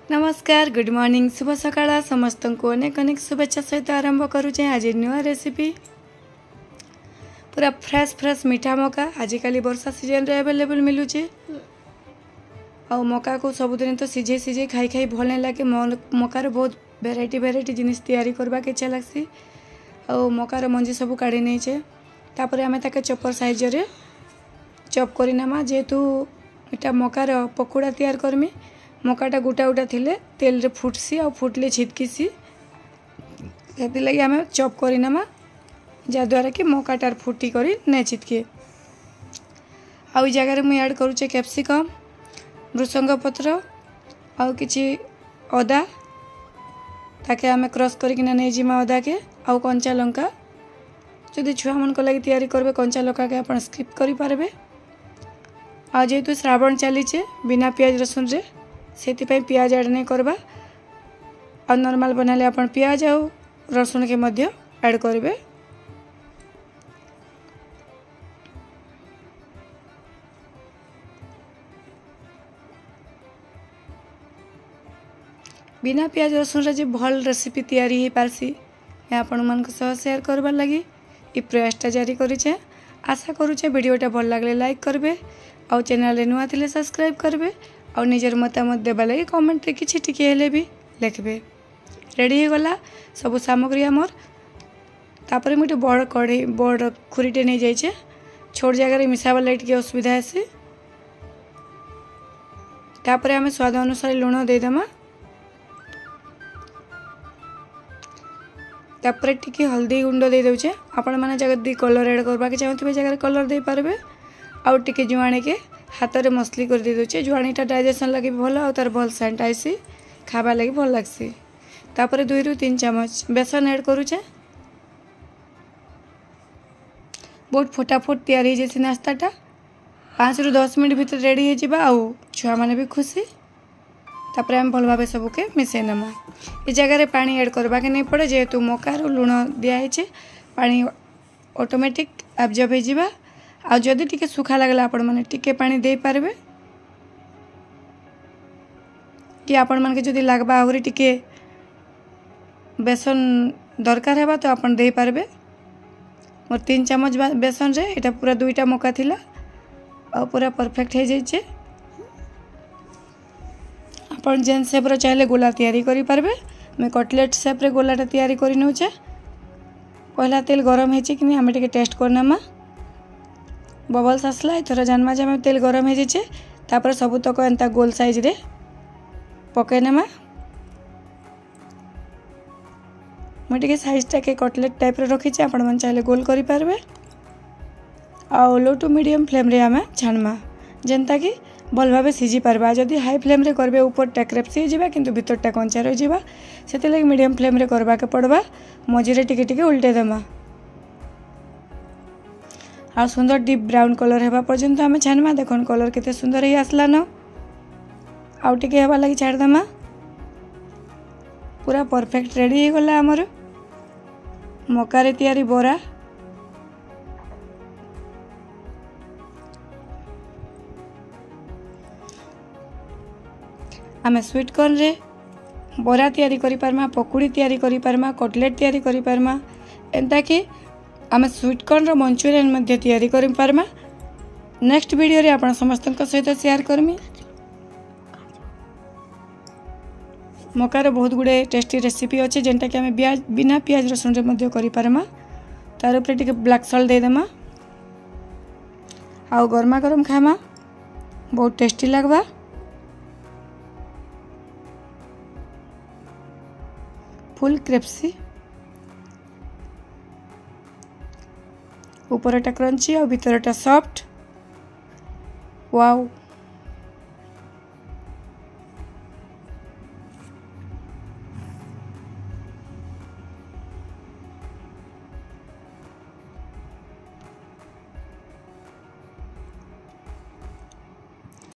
नमस्कार good morning शुभ सकाळ समस्त को अनेक अनेक शुभेच्छा सहित आरंभ करुचे आज नुआ रेसिपी पूरा फ्रेश फ्रेश मीठा मका आजिकल वर्षा सीजन रे अवेलेबल मिलूचे आ मका को सबुदिन तो सीझे सीझे खाई खाई भल नहीं लगे मकार बहुत भेराइटी जिनिस तैयारी करबा के इच्छा लगसी आ मकार मंजी सब काढ़ी नहीं तापर आम चपर साइज रे चॉप करना जेहेतु इटा मकार पकोड़ा तैयार करमी मकाटा गोटा गोटा थिले तेल रे फुटसी आ फुटले छिटकीसी से लगे आम चॉप करना जद्वारा कि मकाटार फुटी करी नहीं छिटके आई जगार मुझे ऐड करुचे कैप्सिकम भृसंग पत्र आउ किछि अदा ताके आम क्रश करकिना नहीं जिमा अदा के आउ कंचा लंका जदि छुआ मन को लगी तैयारी करबे कंचा लंका के आपण स्किप करि पारबे आ जेहेतु श्रावण चलीचे बिना प्याज रसुन रे सेति पियाज ऐड नहीं करबा और नॉर्मल बनाले अपन पियाज और रसुन के मध्य ऐड करेंगे। बिना पियाज रसुन रे भल रेसिपी तैयारी हो पारसी आपण मन सह शेयर करबार लगी ये प्रयासटा जारी करिछे। आशा करुचे वीडियोटा भल लागले लाइक करबे और चैनल नुआ थिले सब्सक्राइब करबे और निजर मतामत देवा लगी कमेंट रे किछि टिके हेले भी लिखबे। रेडी हो गला सब सामग्री आमर तापर मुझे बड़ कढ़ई बड़ खुरीटे नहीं जाइए छोट जगह मिसावा लगी टिके असुविधा आसी तापर आम स्वाद अनुसार लुण देदेमा तापर टिके हल्दी गुंड दे दउचे आपण माने जगह कलर ऐड करबा के चाहते जगह कलर दे पारबे आउ टिके जुआणी के हाथ में मसली कर दे दूचे जुआणीटा डाइजेशन लगे भल आ तार भल सेंट आसी खावा लगी भल लगसी तापर 2 ରୁ 3 चम्मच बेसन ऐड करुचे बहुत फटाफट तैयारी जैसे नास्ताटा 5 ରୁ 10 मिनट भीतर रेडी हो जावा आउ छुआ माने भी खुशी तापर हम भल भाव सबके मिसई नमा ये जगह पानी ऐड करबा के नहीं पड़े जेहेतु मकार लुण दिखाई पानी ऑटोमेटिक एब्जॉर्ब हो जावा आ जदि टिके सुखा लगला आपण माने टिके पानी दे पारबे कि आपण मान के जदि लागबा आहुरी टिके बेसन दरकार हेबा तो आपण दे पारबे। मोर 3 चम्मच बेसन रे एटा पूरा 2टा मका थिला आ पूरा परफेक्ट हो जाइए। आपण जेन शेप रो चाहले गोला तैयारी करि पारबे मैं कटलेट शेप रे गोलाटा तैयारी करि नउचे पहला तेल गरम हेछि कि नहीं हमें टिके टेस्ट करनामा बबल्स आसला एथर जानमा जे में तेल गरम हो जाइए तापर सबुतक एंता गोल साइज रे पकईनेमा मुझे साइजटा के कटलेट टाइप रखी आपण मन चाहे गोल करि पारबे आ लो टू मीडियम फ्लेम रे आमे छानमा जेनता कि भल भाव सीझी पारबा जदि हाई फ्लेम रे करबे ऊपर टेक्रेप्सी जावा किंतु भीतरटा कंचा रही जावा सेते लगे मीडियम फ्लेम रे करबा के पड़बा मझिरे टिके टिके उल्टे देमा आ सुंदर डीप ब्राउन कलर हेबा पर्यंत आम छानमा देखन कलर केते सुंदर ही आसला न आउ टिके हेबा लगी छाड़ देमा पूरा परफेक्ट रेडी हो गला हमर मकारे तैयारी बोरा आमे स्वीट कॉर्न रे बोरा तैयारी करि पारमा पकुड़ी तैयारी करि पारमा कटलेट तैयारी करि पारमा एंता कि आम स्वीट कॉर्न मंचूरियन मध्य तैयारी करि पारमा। नेक्स्ट वीडियो रे आपण समस्त सहित शेयर करमी मकार बहुत गुड़े टेस्टी रेसिपी अच्छे जेनटा कि आम बिना प्याज रसुन रे मध्य करि पारमा तार ऊपर टिके ब्लैक सॉल्ट दे देमा आउ गरमा गरम खामा बहुत टेस्टी लगबा। फुल क्रिस्पी ऊपरटा क्रंची और भीतरटा सॉफ्ट वाओ।